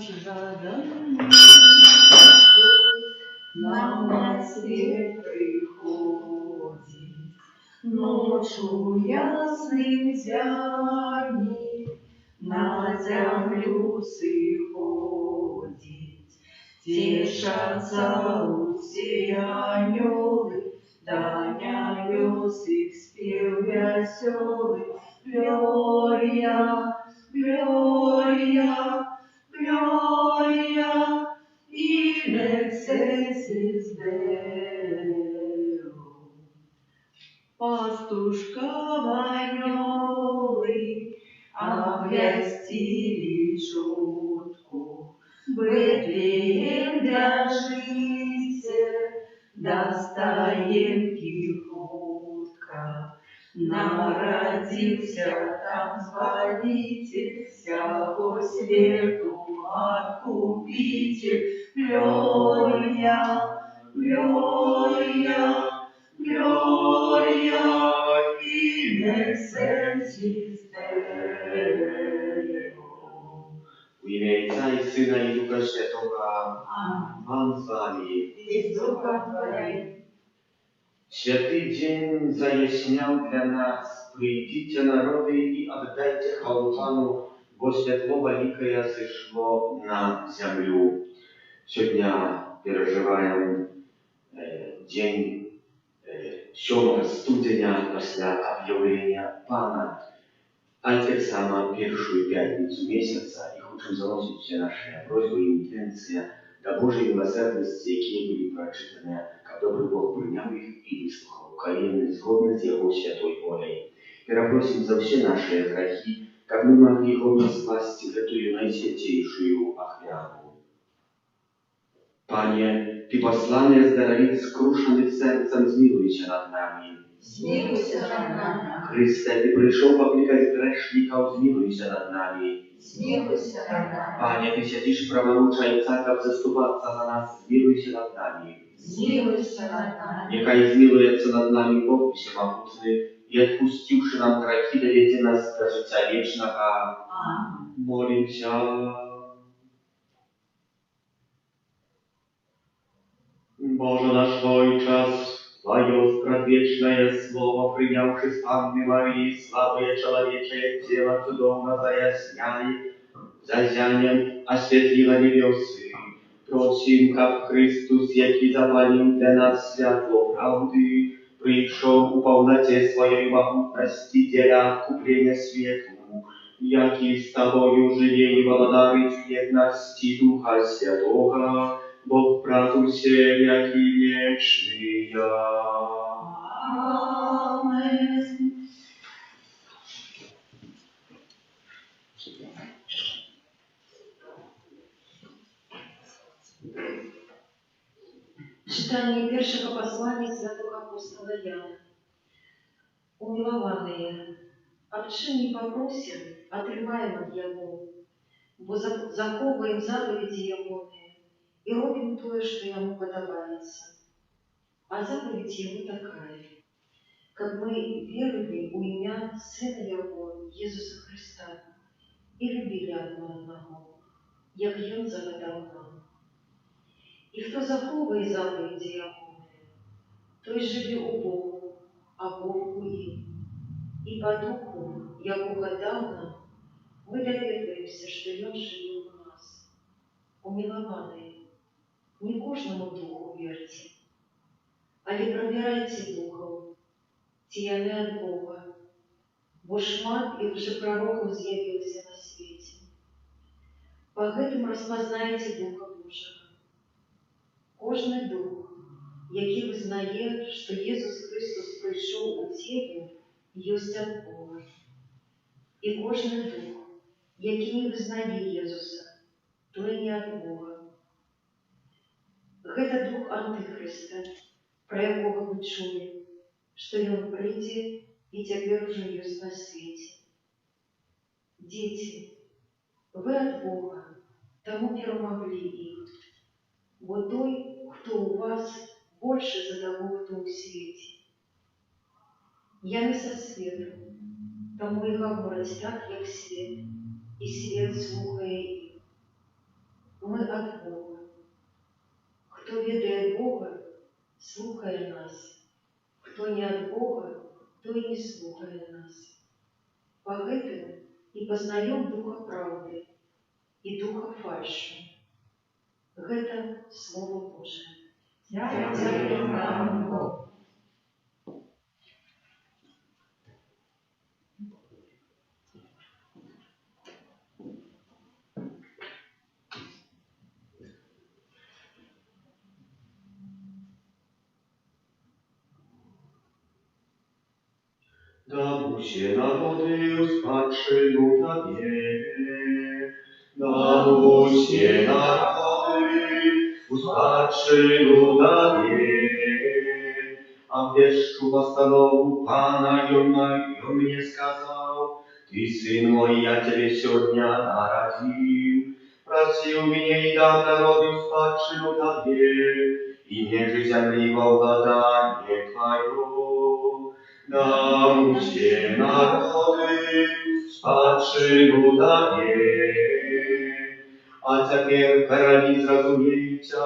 жаданий нам на свет приходит, ночью ясным тянет, на землю сыходит. Тешатся все анёлы, да нес их спев веселый. Глория, Глория, Gloria in excelsis Deo. Пастушка ванёлы обвестили шутку. Бетлеем для жития достаем Кихотка. Народился там Збавитель всякого свету, Откупитель. Глория, Глория, Gloria in excelsis Deo. W imię Ojca i Syna i Ducha Świętego. Pan z wami. I z duchem Twoim. Święty dzień zajaśniał dla nas. Przyjdźcie narody i oddajcie chwałę Panu, bo światło wielkie zeszło na ziemię. Сегодня переживаем день 7 студеня после объявления Пана. А теперь самую первую пятницу месяца и хотим заносить все наши просьбы и интенции до Божьей милосердности, которые были прочитаны, как добрый Бог принял их и выслушал, колены сходны с Его святой волей. Перепросим за все наши грехи, как мы могли годно спасть эту наисвятейшую охрану. Panie, Ty posłaniec darowit skruszonych sercem, zmiłuj się nad nami. Zmiłuj się nad nami. Chryste, Ty przyszedł poklикać grzeszników, zmiłuj się nad nami. Zmiłuj się nad nami. Panie, Ty siedzisz praworucza i caka zastupаться za nas, zmiłuj się nad nami. Zmiłuj się nad nami. Niechaj zmiłuje się nad nami Bóg Wszechmogący i odpuściwszy nam grzechy, dowiedzie nas do życia wiecznego. Amen. Modlę się. Boże nasz Ojczas, Twoje предвечное Слово, принявши с Анны Марии слабые человечье тело, чудовно заясняй, зазянем осветлила небесы. Просим, как Христос, який запалил для нас святло правды, пришел у полноте Своей могутности, деля откупления свету, який с Тобою живе и благодарит едности Духа Святого, Бог правду все веки вечные. Amen. Читание первого послания святого апостола Яна. Умилованные, об чем не попросим, отрываем от Его, бо заховываем заповеди Егоные и робим то, что Ему подобается. А заповедь Его такая, как мы верили у имя Сына Его, Иисуса Христа, и любили одно одного, як Он загадал нам. И кто заховывает заповеди Егоные, той живе у Богу, а Бог у им. И по духу, якого дал нам, мы доверяемся, что Он живет у нас. Умилованные, не кожному духу верьте, але пробирайте духов, тияны от Бога, бо шмат и лжепророков з'явился на свете. По гэтым распознаете Духа Божьего. Кожный дух, який визнає, що Єсус Христос прийшов у тілі, єсть від Бога. І кожний дух, який не визнає Єсуса, той не від Бога. Гэта дух Антихриста, про якого ви чули, що він прийде і тепер уже єсть на світі. Діти, ви від Бога, тому перемогли їх, бо той, кто у вас, больше за того, кто у свете. Я не со свету, тому и говорить так, як свет, и свет слухає их. мы от Бога. Хто ведае Бога, слухае нас. Хто не от Бога, той не слухае нас. По гэтым и познаем духа правды и духа фальши. Гэта Слово Божие. Дякую вам, Бог. Dał się narody spatrzył Tobie. Dał się narody spatrzył Tobie. A wieszczu postanowił Pana, i on mnie skazał. Ty, Syn mój, ja Ciebie сегодня narodził. Prosił mnie i dał narody spatrzył Tobie. I niech ziemi władanie Twoją. Dał się narody spatrzył Tobie. A теперь, короли, зразумейте,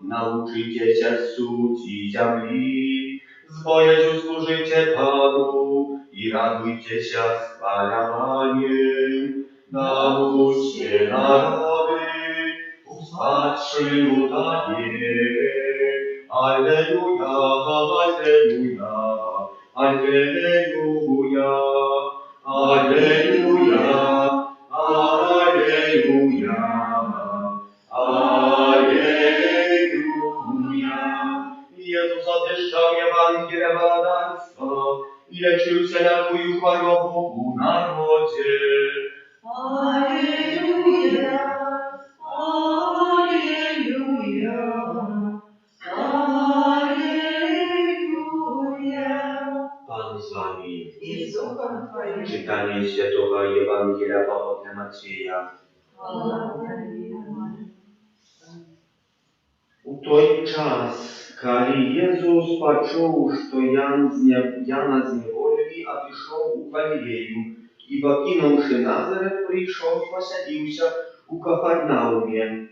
научитесь судить земли, с боязью служите Пану и радуйтесь спаляванием. Научите народы, спадшие Тобе. Аллилуйя, аллилуйя, аллилуйя, аллилуйя, аллилуйя, аллилуйя. Иисус одержал Евангелие владарства и лечил всякую хворобу в народе. Аллилуйя, аллилуйя, аллилуйя. Pan z wami. И с Духом Твоим. Czytanie Świętego Ewangelia według Macieja. Хвала Тебе. У той час, коли Иисус почув, что Яна зневолили, отошел у Галилею, и, покинувши Назарет, пришел и посадился у Кафарнауме,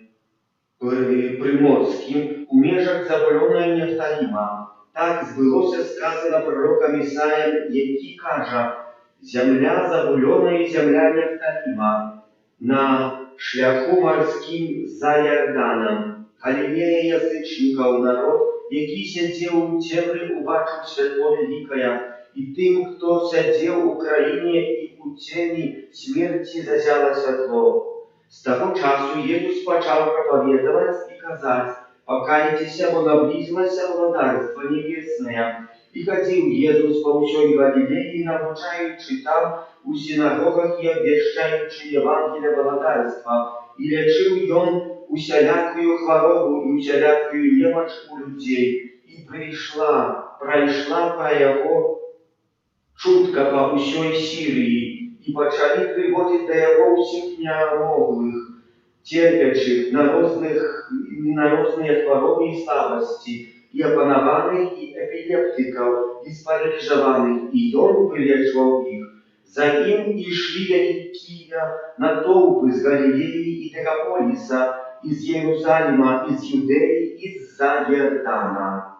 Приморским, у межах Заболона и Нефталима. Так збылося сказано пророком Исаием, який каже: «Земля Заболона и земля Нефталима, на шляху морским за Йорданом, Галилея язычников народ, який сидел у темрі, убачив світло великое, и тим, кто сидел у країні и у тени смерти, зазяло світло». С того часу Иисус почал проповедовать и казать: «Покайтесь, бо наблизилось владарство небесное». И ходил Иисус по всей Галилее, научаючи там у синагогах и обвещаючи Евангелие владарства, и лечил он усялякую хворобу и усялякую немощь у людей. И пройшла по его чутка по всей Сирии, и почали приводить до его всех неомоглых, терпящих на разные хворобы и слабости, и опанованных, и эпилептиков, и спарализованных, и он вылечивал их. За ним и шли великие натовпы из Галилеи и Дегаполиса, из Иерусалима, из Юдеи, из-за Йордана.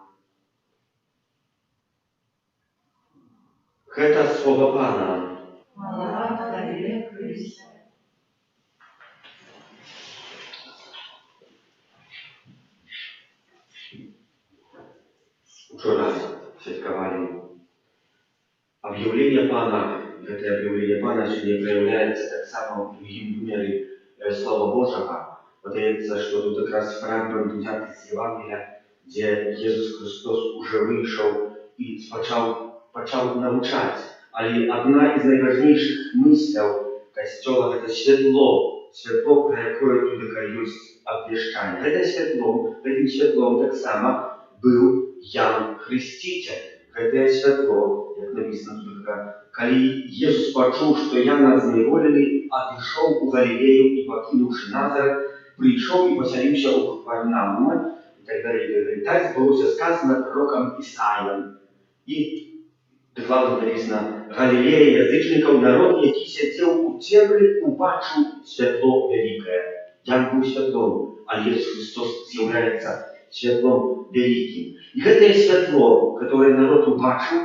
Это слово Пана. Хвала Тебе, Христе. Вчора святкували объявление Пана. Это объявление Пана сегодня проявляется так само в другим примере Слова Божьего. Подается, что тут как раз фрагмент взят из Евангелия, где Иисус Христос уже вышел и почал научать. Але одна из наиважнейших мыслей Костела – это светло, про якое тут есть обвещание. Это светло, этим светлом так само был Ян Хреститель. Это светло, как написано тут, когда Иисус почул, что Яна зневолили, отошел у Галилею и, покинувши Назарет, пришел и поселился у Кафарнаума, и так далее. Так было сказано пророком Исаием. И докладно написано: Галилея язычников народ, який сидел у темрі, убачив світло велике. Ян був світлом, а Ісус Христос з'являється світлом великим. І це світло, яке народ убачив,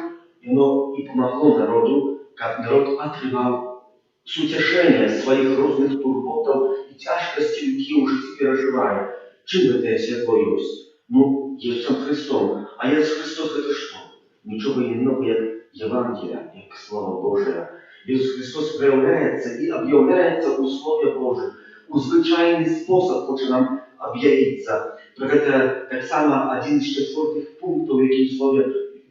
воно і помогло народу, як народ отримав с утешения своих разных турботов и тяжкостей, які в житті переживає. Чим це світло є? Ну, Ісусом Христом. А Ісус Христос – це що? Нічого інного, як Євангелія, як Слово Боже. Ісус Христос проявляється і об'являється у Слові Боже. У звичайний спосіб хоче нам об'явитися. Про це так само один з 4 пунктів, який в Слові,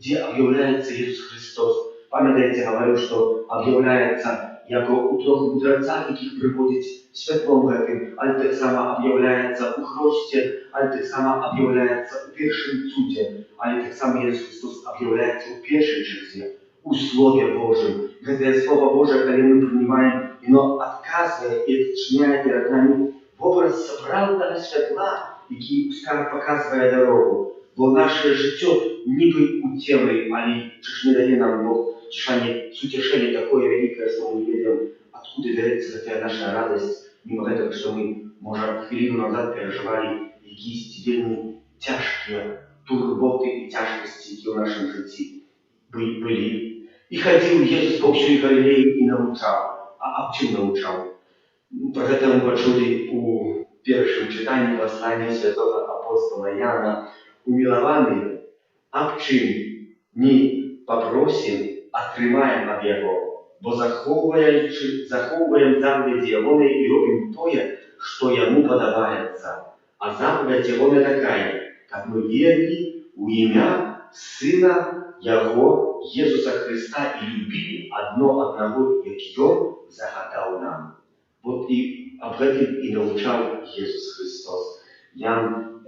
де об'являється Ісус Христос. Пам'ятаєте, говорю, що об'являється як у 3 мудрецах, яких приводять світлом гэтым, але так само об'являється у Христі, але так само об'являється у першому чуді, але так само Ісус Христос об'являється у першій черзі, у Слові Божому. Це Слово Боже, коли ми приймаємо, воно відказує і відчиняє перед нами образ справжнього світла, який показує дорогу. Бо наше життя ніби у темрі, але чи не дає нам Бог утешение такое великое, что мы не видим, откуда берется такая наша радость, мимо этого, что мы, может, хвилину назад переживали якісь вельми тяжкие турботы и тяжкости, які в нашем житті были. И ходил Иисус по всей Галилее и научал. А об чем научал? Про это мы почули у первом читании послания святого апостола Яна. Умилованные, об чем не попросим, атрымаем ад Яго, бо захоўваем заповедь Ягоны і робім тое, што Яму падабаецца. А заповедь Ягоны такая, каб мы верили у імя Сына Яго, Езуса Христа, и любили одно одного, як Ён загадаў нам. Вот и об этом и научал Иисус Христос. Ян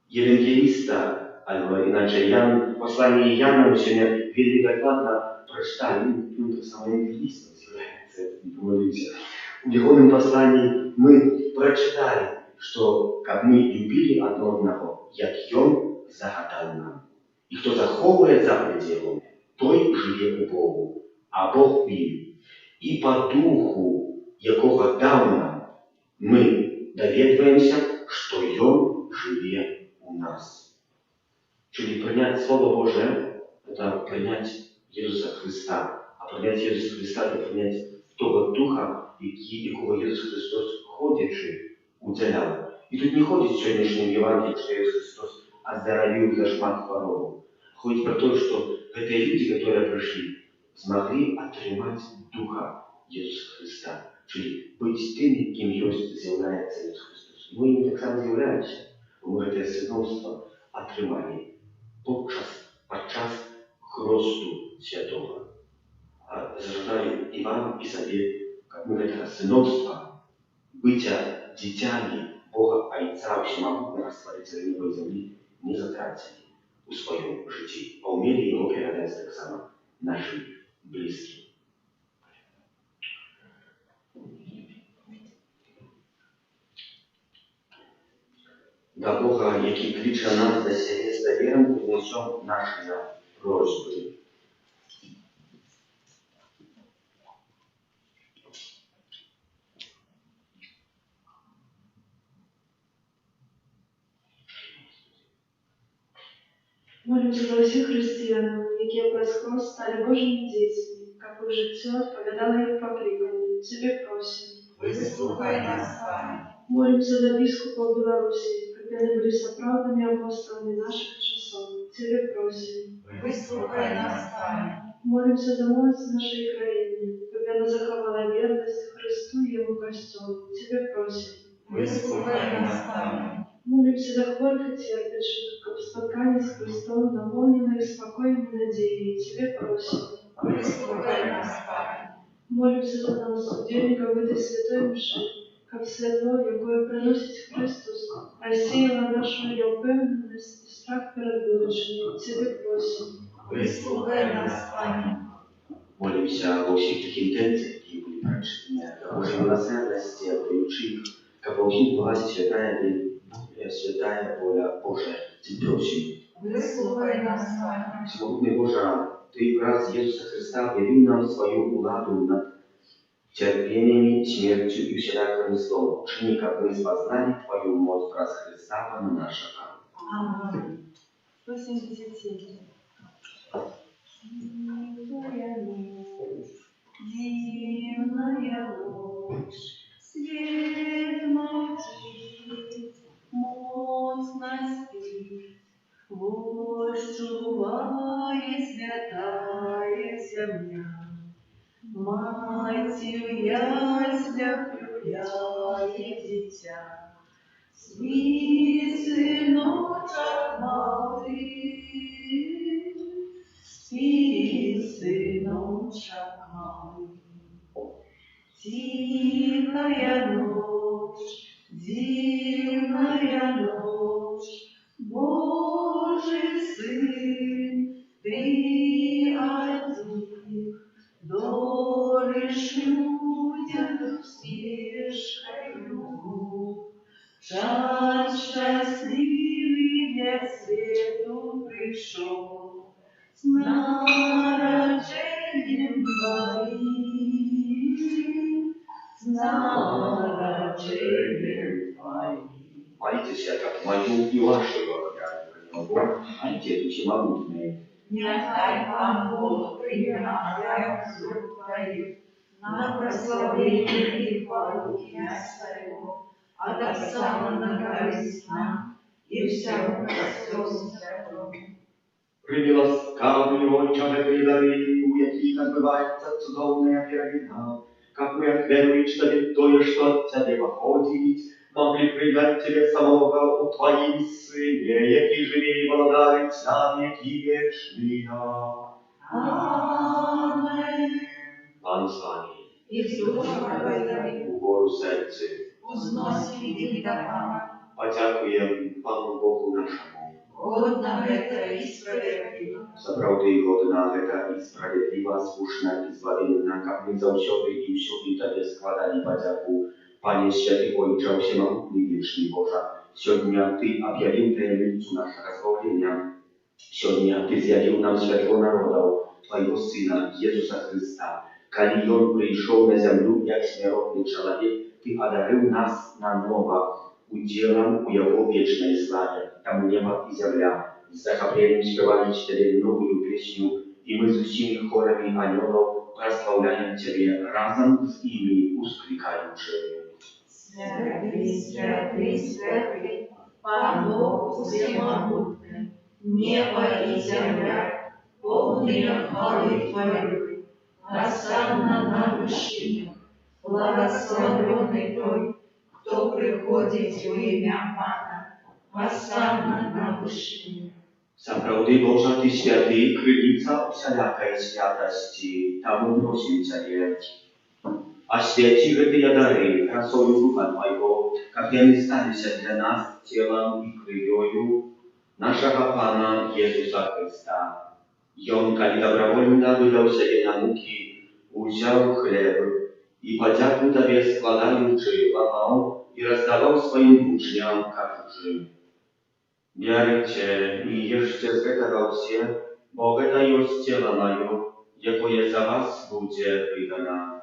Евангелиста, або иначе Ян, послание Яна, мы сегодня вельми докладно прочитали, ну, так само евангелистом является, не помолимся. В Егоном послании мы прочитали, что как мы любили одно одного, як Ён загадал нам. И кто заховывает заповеди Его, той живе у Богу, а Бог він. И по духу, якого дал нам, мы доведываемся, что Ён живе у нас. Czyli принять Слово Божие – это принять Иисуса Христа. А принять Иисуса Христа – это принять того Духа, якого Иисус Христос ходячи уделял. И тут не ходит в сегодняшнем Евангелии, что Иисус Христос оздоровил за шмат хворобу. Ходит про то, что это люди, которые пришли, смогли отрымать Духа Иисуса Христа. Czyli быть теми, кем является Иисус Христос. Мы им так само являемся. Мы это свидетельство отрымали. Подчас хресту святого. Зажадаю и вам, и себе, как мы это сыновство, бытия дитями Бога Отца Всемогутнего, Створителя неба и земли, не затратили у своем житии, а умели его передать так само нашим близким. До Бога, який кличе нас до себе з довіром, принесем наші просьби. Молимся за всіх християн, які праз хрест стали Божими дітьми, як их життя відповідало їх покликанню. Тебе просим. Выслухай нас, Пане. Молимся за біскупов Беларуси, как они были соправдными апостолами наших часов. Тебе просим. Выслухай нас, Пане. Молимся за молодость нашей країни, как она заховала верность Христу и Его костелу. Тебе просим. Выслухай нас, Пане. Молимся за хворых и терпящих, как споткание с Христом, наполненных спокойной надеей. Тебе просим. Выслухай нас, Пане. Молимся за нас, удельников этой святой мши, как светло, якое приносит Христос, рассеяло нашу неупевненность и страх перед будущим. Тебе просим. Выслухай нас, Пане. Молимся во всех таких интенциях, которые были прочтены, о Божьей милосердности, о приучи, как во всем власти святая воля Божия. Тебе просим. Выслухай нас, Пане. Всемогутний Боже, Ты, раз Иисуса Христа, объявил нам свою владу над cierpieniem, śmiercią i всяким злом. Czyni, как мы познали Твою moc przez Chrysta Pana naszego. Amen. 87. Дивная ночь, свет молчит, моцно спит, вощуває святая земля. Матью яслях люляє дитя, свій синочок малий, свій синочок малий. Тихая ночь, дивная ночь, Божий Сын, Ты один, долишь людям спешкою. Час счастливый для свету пришел, с народжением Твоим, с народжением Твоим. Молитесь, как мою и вашу Бог, Отец Всемогутный. Нехай Пан Бог принимает зуб Твоих на прославление и хвалу имя Своего, от Отца на корысть нам и всякому Христу Святому. Прибилоскавый Отче, этой дары, у яких отбывается цудовная пирамида, как мы отверили, что ведь то, что от Тебя походит, могли предать Тебе самого у Твоим Сыне, який живее и благодарит Тебя, веки вечные. Amen. Пан с вами, И с духом Твоим убору сердце, узнось видим до Пана, подякуем Пану Богу нашему. годно это и справедливо. Zapravdu i godná, veka i sprawiedliwa, słuszna i zbawienna, jak my zausiody i wsiudy Tobie składali podziaku. Panie Święty Ojcze, Wszechmogutny Wieczny Boże, сегодня Ty objawił tajemnicę naszego zbawienia. Сегодня Ty zjawił nam światło narodu, Twojego Syna, Jezusa Chrysta. Kiedy On przyszedł na ziemię jak śmiertelny człowiek, Ty одарил nas na nowo, udzielam u Jego wiecznej sławie, tam nieba i ziemia. Z захоплением śpiewali Тебе новую песню, и мы с усими хорами ангелов прославляем Тебе разом с ими ускликающими. Святый, святый, святый, Пан Бог всемогутный, небо и земля, полные хвалы Твоей. Осанна на вышине, благословенный Той, кто приходит во имя Пана. Осанна на вышине. Zapravdu Boža, Ty święty, krynica wszelakej świętości, tam prosim Ciebie. A świeci Ty dary, krasою Ducha Twojego, jak my stali się dla nas ciałem i krwią naszego Pana Jezusa Chrysta. I On, kiedy dobrowolnie wydał siebie na muki, wziął chleb i podzięku Tobie składający łamał i rozdawał swoim uczniom każdy. Wierujcie i jeszcze zgadzał się, bo to jest ciało moje, jakie za was będzie wydane.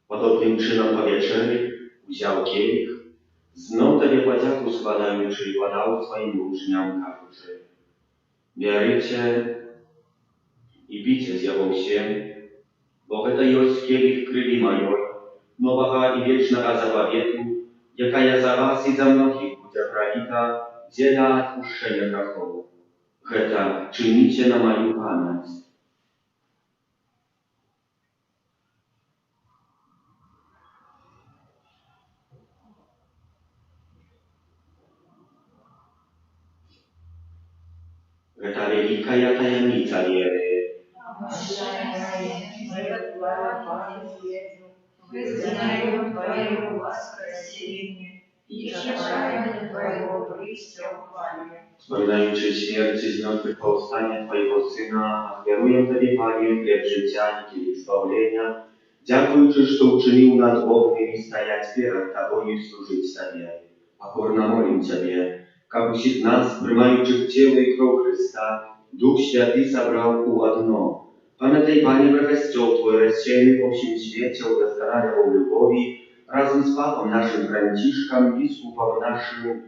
Podobnym czynem po wieczerzy wziął kielich, znów Tobie podzięku składający i podał swoim uczniom każdy. Wierujcie i pijcie z Jego się, bo to jest kielich krwi mojej, nowego i wiecznego zawietu, jaka ja za was i za mnogich będzie prolita, dla odpuszczenia grzechów. To czynicie na moją pamięć. To wielka tajemnica wiery. Вызнаем Твое воскресение и чаяния Твоего преступления. Wspominający śmierć i zmartwychwstanie Twojego Syna, ofiaruję Tobie, Panie, chleb życia i kielich zbawienia, Дякуючи, що учинив нас годными стоять перед Тобою и служить Тебе. Покорно молим Тебе, как усіх нас, приймаючих тіло і кров Христа, Дух Святий собрав у одно. Пам'ятай, Пане, про костел Твой, рассеянный по всем свете, удосконаливал в любови, разом с Папом нашим Франтишком, Біскупом нашим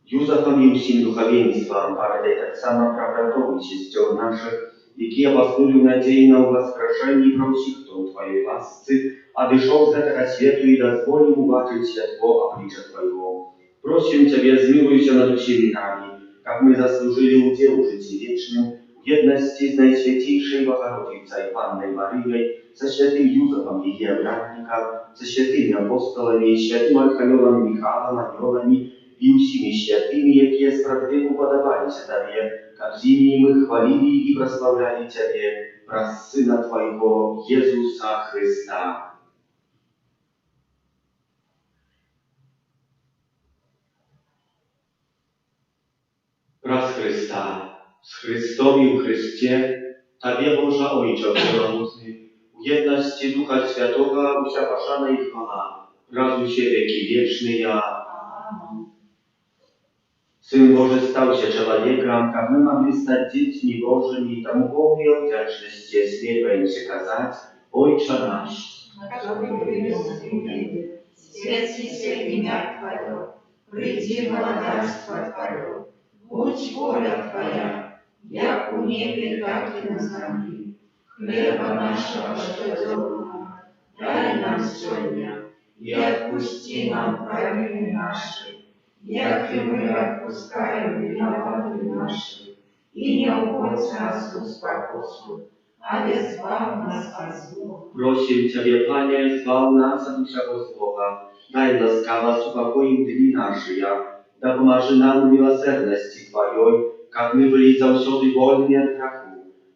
Юзефом и всем духовенством, пам'ятай так само про братов и сестер наших, які обоснули надії на воскрешення про всіх, хто у Твоїй ласці, а дійшов з этого світу і дозволив убачить святво обличчя Твоего. Просим Тебе, змилуйся над всеми нами, как мы заслужили удел в житии вечном, в едности с Наисвятейшей Богородицей Панной Марией, со святым Юзефом ее обратником, со святыми апостолами, святым Архангелом Михаилом, ангелами и всеми святыми, якие справедливо уподобались Тебе, как зими мы хвалили и прославляли Тебе, про Сына Твоего, Иисуса Христа. Про Христа, с Христом и в Христе, Тебе, Божа Ojcze Wszechmogący, w jedności Ducha Świętego, wся пошана и хвала, разу się веки вечные. Сын Божий стал się человеком, как мы могли стать детьми Божьими, тому полной вдячности смеем сказать, Ojcze наш, светится имя Твое, приди владарство Твое, будь воля Твоя, як у небе, так и на земле. Хлеба нашего ежедневного дай нам сегодня, и отпусти нам правины наши, як и мы отпускаем виноватым нашим, и не уводь нас в спокусу, а избавь нас от зла. Просим Тебе, Пане, избав нас от всякого злого, дай ласкаво успокоим дни наши, да поможи нам в милосердности Твоей, как мы были завсёды вольны от греху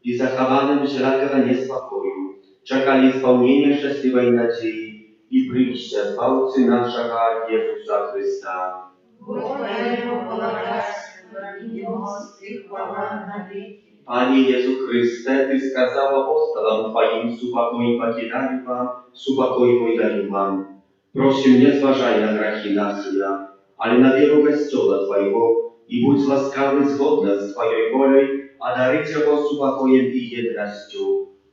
и захованным всякого неспокою, чекали исполнения счастливой надеи и притча Збавцы нашего Иисуса Христа. Будь Твоему благодарству и мост и хвала навеки. Panie Jezu Chryste, Ty skazał apostolom Twoim, supokój покидаю Wam, supokój mój daję Wam. Proszę, nie zważaj na grzechy nasze, ale na wierу Kościoła Twojego i bądź łaskawy zgodnie z Twojej wolą, a daryć Go supokojem i jednością,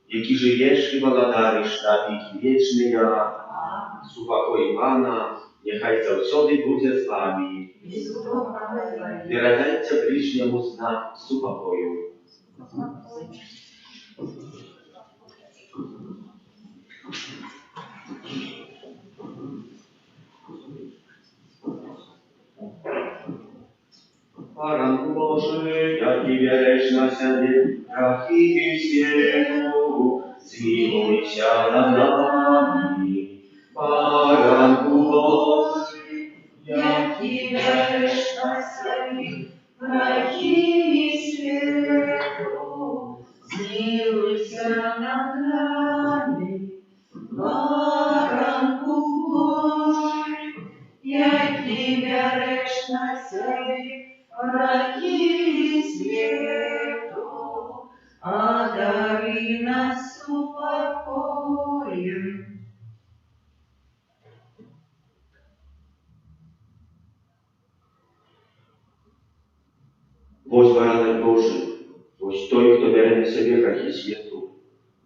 jaki żyjesz i władarisz na wieki wieczne. Supokój Pana, niechaj zawsze będzie z Wami. Wyradzajcie bliźniemu znak supokoju. Baranku Boży, jaki wierzysz na siebie, trafik i światło, zmiłuj się nad nami. Baranku Boży, Jaki wierzysz na siebie, trafik i światło, zmiłuj się nad nami. Baranku Boży, jaki wierzysz na siebie, раки свету, одари нас упокоем. Bądź baranek Boży, bądź той, кто берет на себе грехи свету,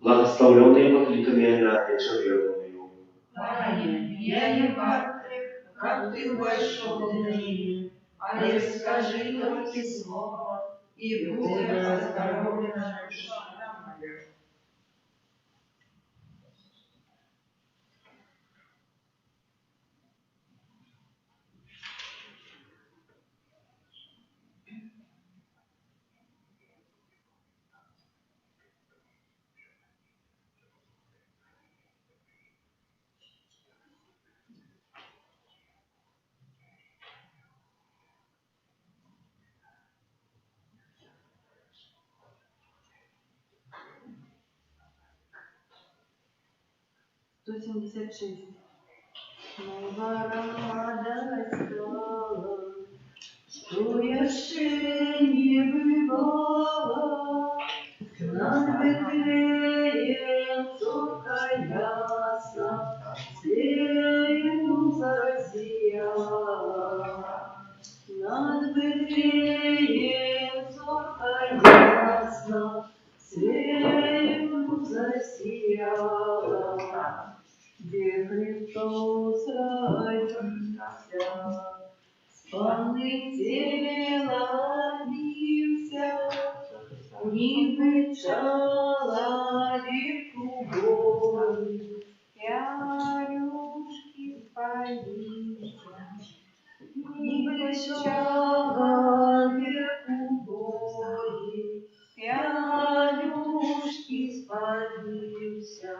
благословленный и покликанный на вечер верную. Пане, я не варты, как Ты вошел в ныне, а скажи только слово, и будет оздоровлена душа моя. Nowa rada stała, что jeszcze nie bywała, nad Betlejem córka jasna. стояла, где Христос родился, спальных тело бился, ниби человеку Божий, пярюшки спалился, ниби человеку Божий, пярюшки спалился,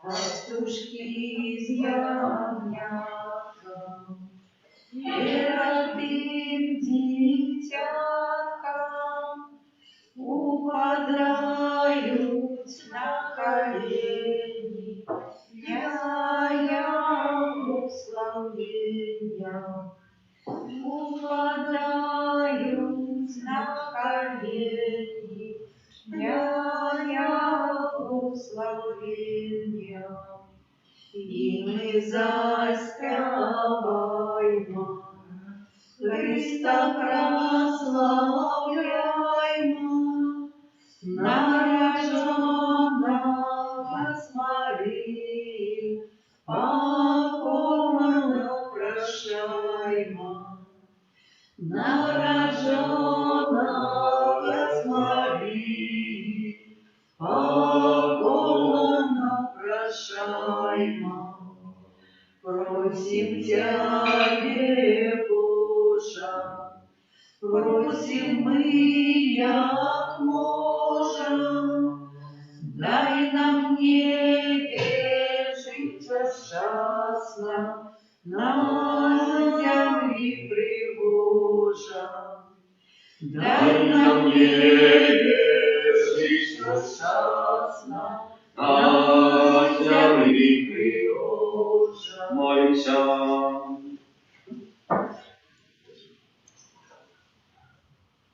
пастушки з ягнятом, Радым дитяткам упадают на колени, я благословения, упадают на колени, я благословения. И мы заспеваем, Христа прославляем, нароженного с Марии, покорно прошаем, нароженного с Марии, покорно прошаем. Просим Тебе, Боже, просим мы, як можем, дай нам небе життя щасна, на землі пригожа. Дай нам небе життя щасна, на землі пригожа. Молимся.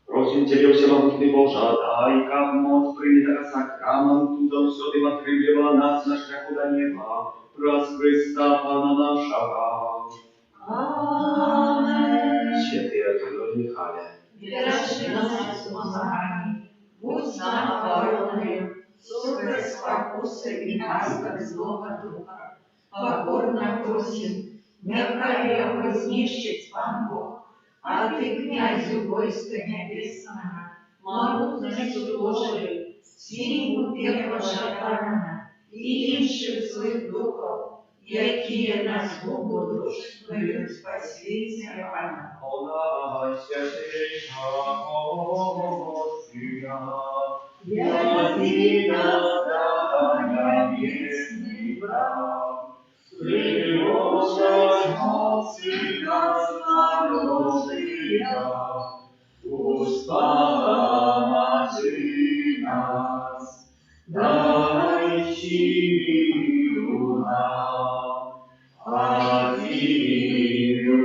Просим Тебя, Всемогутный Боже, дай как моц принятого сакраменту, да все Ты открывала нас на шляху до неба, праз Христа Пана нашего. Амен. Святый Архангел Михайле, Віраши нас помагай, будь з нами вороною, супер спокуси і наскок злого духа. Покорно просим, нехай його знищить Пан Бог, а ти, князю войска небесного, могутністю Божою, снігу пекла шатана і інших злих духов, які на згубу душ твою спасіння Пана. Она святейшего Сына, Языка здания вечный брат, Прилежность Сына Божия, успомажи нас, дай силу нам, Отцу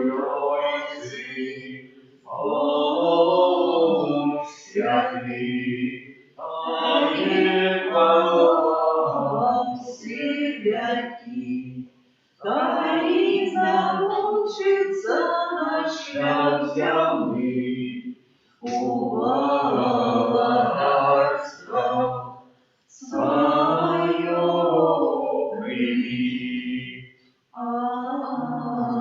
Тройцы, Бог святый, Агнец святый, дай научиться наш шлях земный, у благодарства свое прими.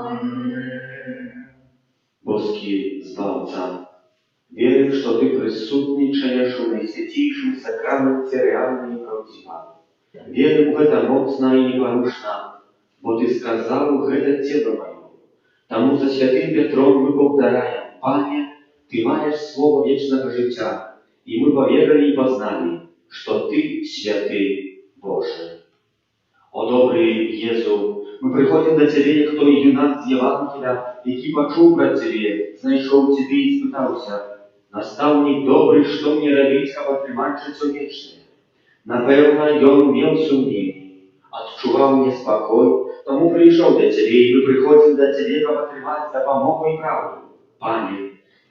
Amen. Boski Zbawca, wierzę, że Ty присутничаешь у Najświętейшym sakramencie realnie i prawdziwie. Wierzę w это mocno i непорушно, bo Ty сказал, это тело мое. Тому за святым Петром мы повторяем, Пане, Ты маешь слово вечного життя, и мы поверили и познали, что Ты святый Боже. О добрий Єзу, ми приходимо до Тебе, як той юнак з Євангелія, який почув про Тебе, знайшов Тебе і спитався, наставник добрий, що мені робити, щоб отримати життя вічне? Напевно, він мав сумніві, відчував неспокій, тому прийшов до Тебе, і ми приходимо до Тебе, щоб отримати допомогу і правду. Пане,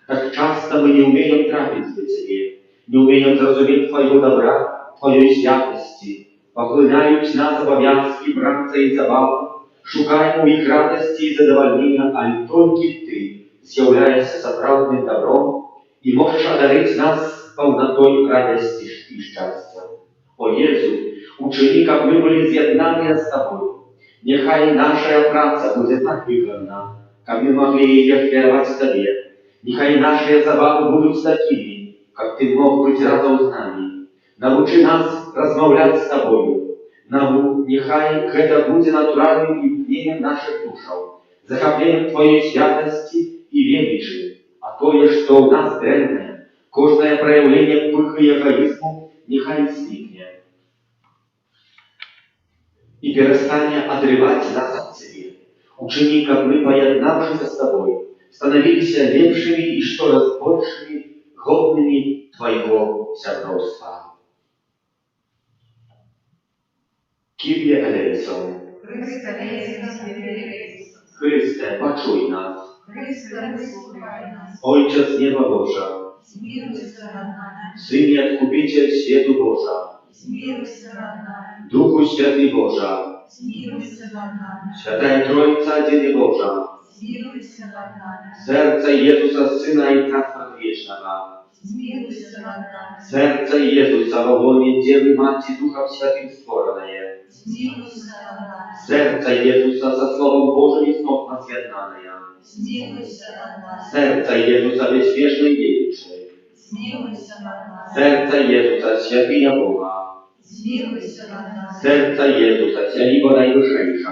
так часто мы не умеем трапиться к Тебе, не умеем зрозуміти Твоего добра, Твоей святости, поглинають нас обов'язки, бранця і забаву, шукаємо їх радості і задовольнення, а тільки Ти з'являєшся справжнім добром і можеш одарити нас повнотою радості і щастя. О Єзу, Uczyni, aby my byli zjednani z Tobą. Niechaj nasza praca będzie tak wygodna, aby my mogli jej ofiarować Tobie. Niechaj nasze zabawy będą takimi, jak Ty mógł być razem z nami. Nauczy nas rozmawiać z Tobą. Niechaj to będzie naturalnym impnieniem naszych duszą, zachapieniem Twojej świętości i wielbiczy. A to jest, co u nas drewne, każde проявление pychy i egoizmu, niechaj zniknie. I перестanie отрывать нас от Ciebie. Uczyni, aby my, pojednawszy ze Tobą, stanowili się lepszymi i coraz большими, godnymi Twojego siabrostwa. Kyrie eleison. Chryste, poczuj nas. Ojcze z nieba Boża, Synie Odkupiciel światu Boża, Duchu Święty Boża, Święta Trójca Dzień Boża, serce Jezusa Syna i Królestwa Wiecznego, serce Jezusa w łonie Dziewy Matki Ducha Świętym stworzone, serce Jezusa za Słowem Bożym istotna zjednane, serce Jezusa bezśmiesznej dziewiczy, serce Jezusa Świętynia Boga, serce Jezusa Cielibo Najwyższego,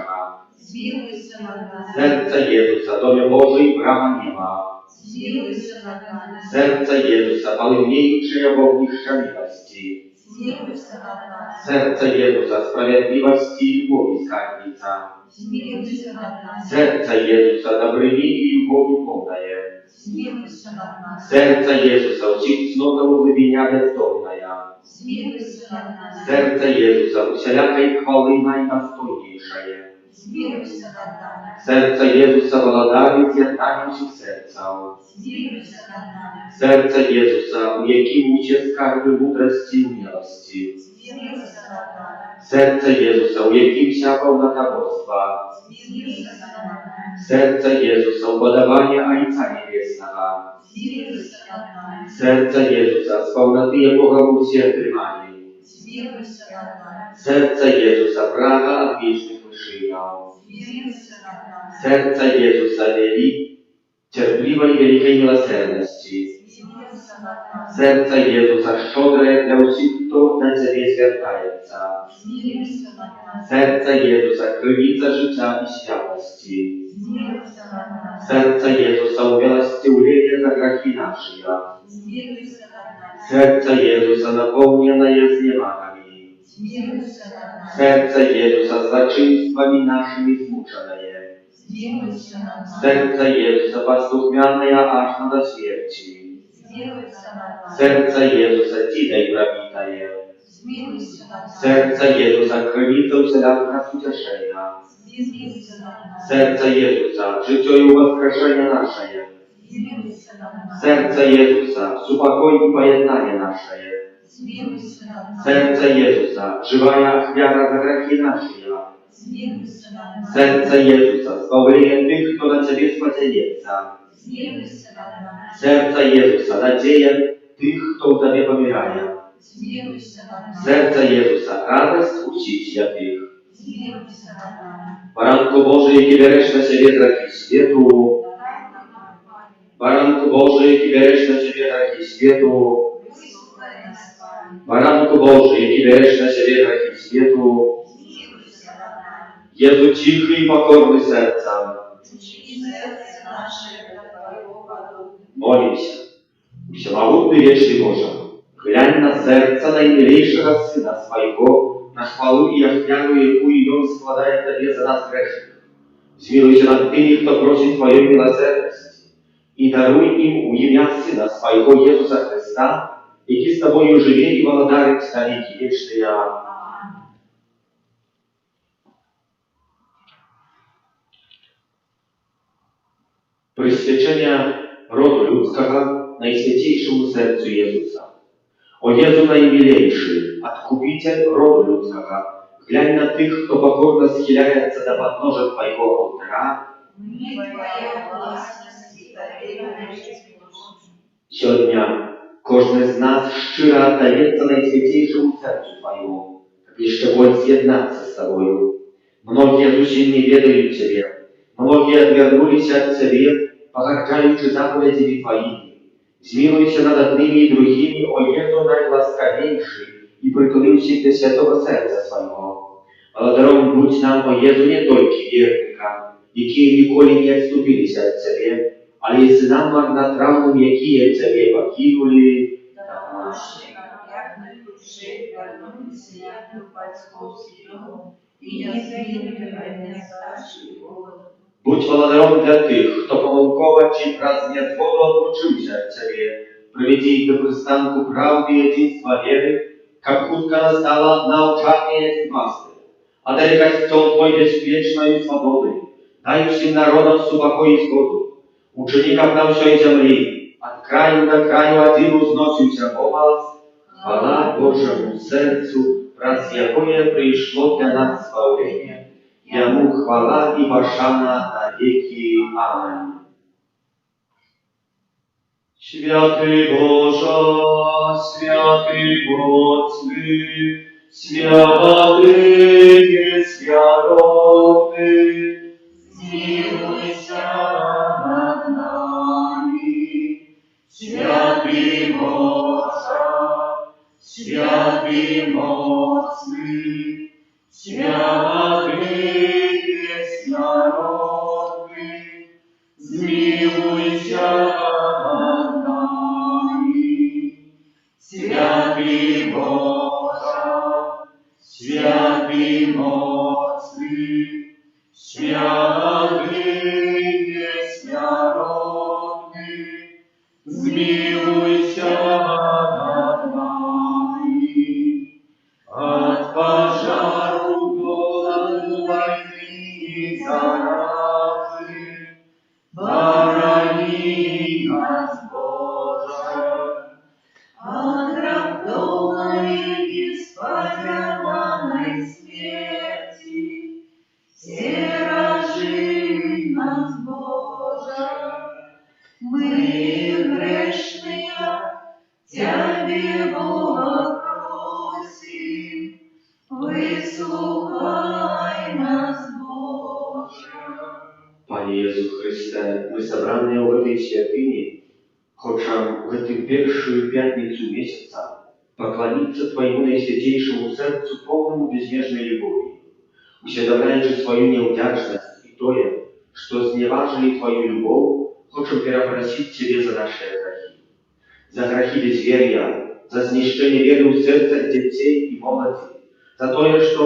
serce Jezusa Domie Bożej brama nieba, serce Jezusa pełniejszej obogniszcza miłości, serce Jezusa sprawiedliwości i любви skarbnica, serce Jezusa dobrymi i любові повнає, serce Jezusa учить цнотą глибиня бездомная, serce Jezusa усялякой хвалы наjdостойнейшее, serce Jezusa володарит з'єднанням всіх серця, serce Jezusa, u jakim ucie skarby mądrości i umiłości, serce Jezusa, u jakim siapał na tabostwa, serce Jezusa, u podawania Ojca Niebiesnego, serce Jezusa, z pełnoty Jego ucie trzymali, serce Jezusa, praga od wiecznych wyżywiał, serce Jezusa, cierpliwej i wielkiej miłosierności, serce Jezusa, szczodre dla wszystkich, kto na Ciebie zwiertается, serce Jezusa, krywica życia i światłości, serce Jezusa, umiłosierdzie za grzechy nasze, serce Jezusa, napełnione jest niewagami, serce Jezusa, złoczyństwami naszymi zmuczone, serce Jezusa, pastuchmiane aż na do śmierci, serce Jezusa, dzidę i prawitaje, serce Jezusa, krwicą wszelaka ucieszenia, serce Jezusa, życie i woskrzeszenie nasze, serce Jezusa, supokój i pojednanie nasze, serce Jezusa, żywa ofiara za grzechy nasze, serce Jezusa, zbawienie tych, kto na Ciebie spłacienica, serce Jezusa, nadzieję tych, kto u Tobie pomierają, serce Jezusa, radość uccicia tych, Baranku Boży, jaki bierzesz na siebie grzechy światu, Baranku Boży, jaki bierzesz na siebie grzechy światu, Baranku Boży, jaki bierzesz na siebie grzechy światu, Jezu cichy i pokorny sercem, modlę się, Всемогутny wieczny Boże, глянь na serca najmilejszego Syna swojego, na chwałę i ofiarę, jaką i On składaje Tobie za nas grzesznych. Zmiłuj się nad tymi, kto prosi Twojej miłosierności i daruj im u imię Syna swojego Jezusa Chrysta, jaki z Tobою żyje i władary na wieki wieczne. Присвячення роду людського Najświętejszemu sercu Jezusa. O Jezu najmilejszy, Odkupiciel rodu ludzkiego, глянь na tych, kto pokorno schyляется do podnóża Twojego ołtarza. Сегодня każdy z nas szczerze oddaje Najświętejszemu sercu Twojemu, jeszcze больше з'єднатися з Тобою. Многие души не ведают Тебе, многие отвернулись от Тебе, погарчаючи заповедями Твоими. Змилуйся над одними и другими, о Єзу наиласковейший, и притулил до святого сердца Своего. Благодаром будь нам, о Єзу, не только верникам, які ніколи не отступились от Тебе, але и сынам марнотравным, які Тебе покинули, вернулись як батьковський дом, і не згинули мене старший голод. Будь володаром для тих, хто помилково чи раз незгоду отлучився от Тебе. Приведи их до пристанку правды и единства веры, как хутко настала одна участная зимасты. Одари костел Твой беспечною свободой, дающим народам супокой и сгоду. Учеников на всей земли, от краю до краю один узносился голос, хвала Божьему сердцу, раз якое пришло для нас спасение. Ему хвала и пошана на веки. Аминь. Святый Боже, святый Господи, святый беспородный, Змилуйся над нами, святый Боже, святый моцный, святый беснародный, змилуйся над нами, святый Боже, святый моцный, святый беснародный, змилуйся над нами. От пожару, голоду, войны и заразы храни нас, Боже, от раздолной беспорядной смерти, стережи нас, Боже, мы грешные, Тебе, Бога, просим, выслухай нас, Боже. Panie Jezu Chryste, my zebrane w tej świętyni, chcemy w tę pierwszą piątnicę miesiąca poklonić Twojemu najświętszemu sercu pełnemu bezmierznej любові, uświadamiając swoją nieudaczność i to, że znieważyli Twoją любовь, chcemy przeprosić Ciebie za nasze grzechy. Za grzechy bezwierja, za zniszczenie wielu w sercach dzieci i młodzi, za to, że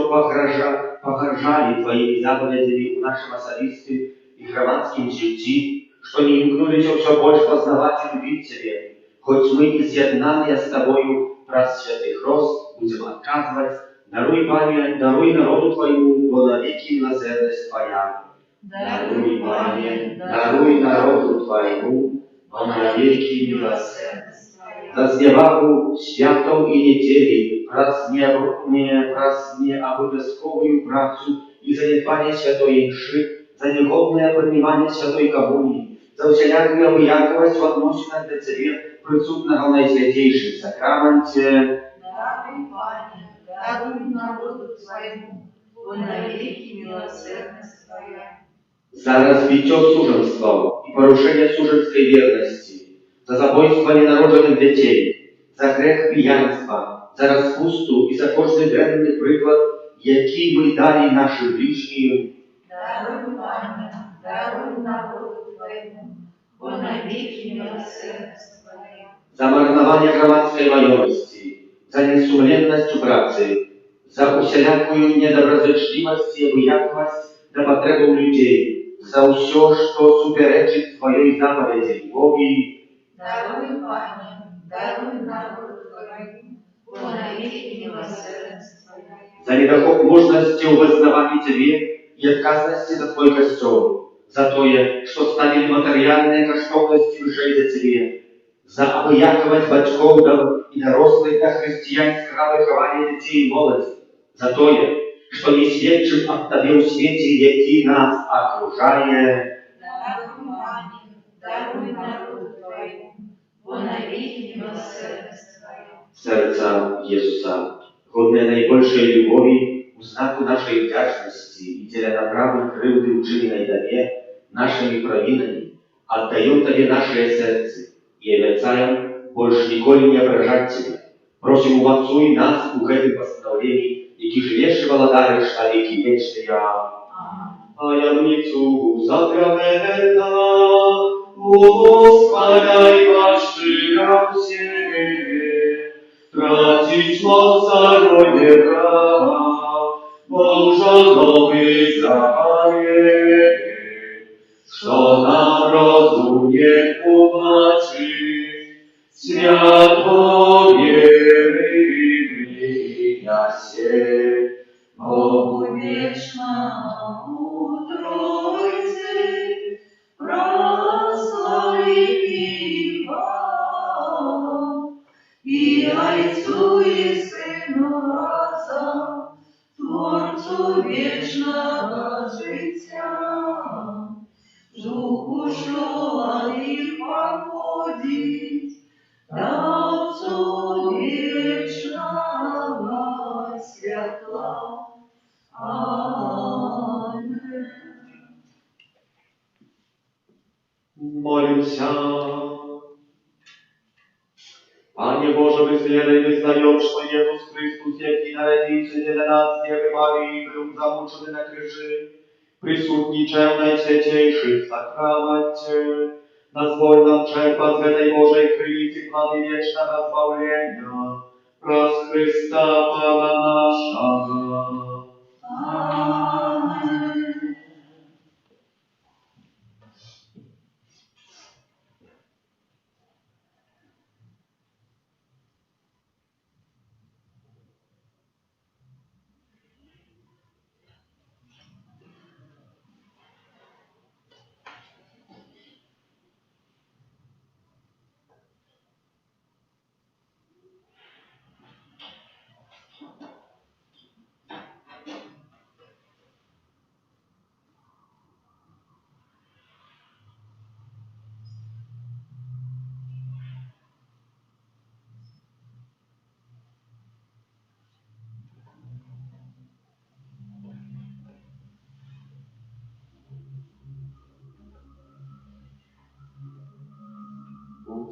pogarszali Twoimi zapowiedziami w naszym osobistym i gромадским życiu, что не имкнулись все больше познавать и любить Тебе, хоть мы и з'єднанные с Тобою праз святых роз будем отказывать, даруй, Пане, даруй народу Твоему, бо навеки милосердность Твоя. Даруй, Пане, даруй народу Твоему, бо навеки милосердность Твоя. За зневагу святą i niedzieli, prаз nieobов'язковую працю и занедбание святой мши, за неgodne принимание святой коммунии, за всякую обыяковость в отношении до Тебе, присутного в наисвятейшем сакраменте. Даруй, Пане, даруй народу Твоему, бо навеки милосердность Твоя. За разбитие суженства и порушение суженской верности, за забойство ненародженных детей, за грех пьянства, за распусту и за каждый древний приклад, який мы дали нашим ближним. Даруй, Пане, даруй народу Твоему, бо навеки милосердность Твоя. За марнование громадской майорности, за несумленность працы, за усялякую недоброзычливость и обыяковость до потребу людей, за все, что суперечит Твоей заповеди Боги. Даруй, Пане, даруй народу Твоему, бо навеки милосердность Твоя. За недоход мужности в вызнавании Тебе и отказности за Твой костел, за то, что ставили материальные коштовности выше за Тебе, за обыяковость батьков и дорослых до христианского выхования детей и молоди, за то, что не сведчим от Тебе в свете, який нас окружает. Даруй, Пане, даруй народу Твоему, бо навеки милосердность Твоя. Serca Jezusa godne najbolszej lubowi, u znaku naszej wdzięczności i tyle naprawy krywdy uczyninej Tobie, naszymi prawinami, oddają Tobie nasze serce i obiecają больше николи не ображать Тебя. Просим, умацуй нас у этих постановлений, які живешь и владаришь на веки вечные. А ямницу запрямена, Господа и воширався, tracić moc zarodzie prawa, Bożonowy zaje, co nam rozum nie tłumaczy, światło wiery wmija się. Богу вечному Тройцы, прославим Его, и Отцу и Сыну разом, Творцу вечного життя, Духу, що їх походить, та Отцу вечного святла. Amen. Молимся. Panie Boże, wyzwiemy, wyznają, że Jezus Chrystus, jaki narodził dla nas Dziewy Maryi, był zamuczony na krzyży, przysłudniczał najświętniejszym sakramencie. Nazwól nam czerpać z tej Bożej krwi plany wiecznego zbawienia, przez Chrysta Pana naszego. Amen.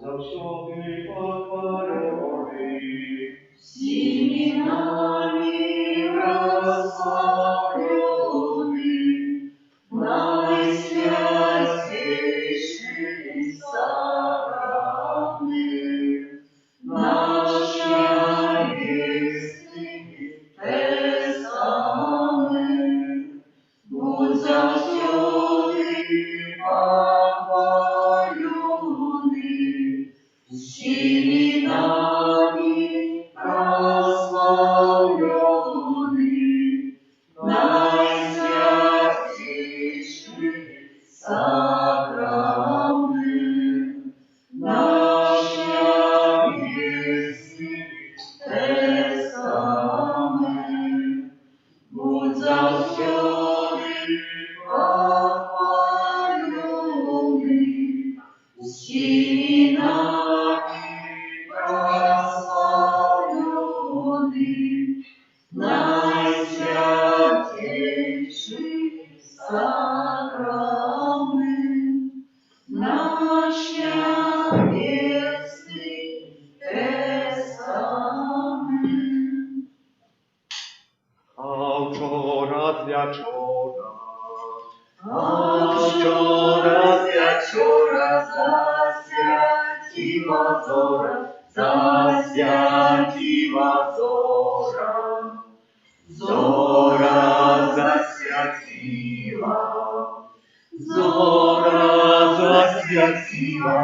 Zawsiody pochwalony, Всеми нами прославленный, наисвятейший сохранный, наш небесный Тестамент, будь завсёды похваленный, всеми нами прославленный, наисвятейший сохранный, наш небесный Тестамент, будь завсёды похваленный, всеми нами прославленный, наисвятейший сохранный, наш небесный Тестамент. a wczoraj wieczora, засвятила зора, засвятила зора, зора засвятила, зора засвятила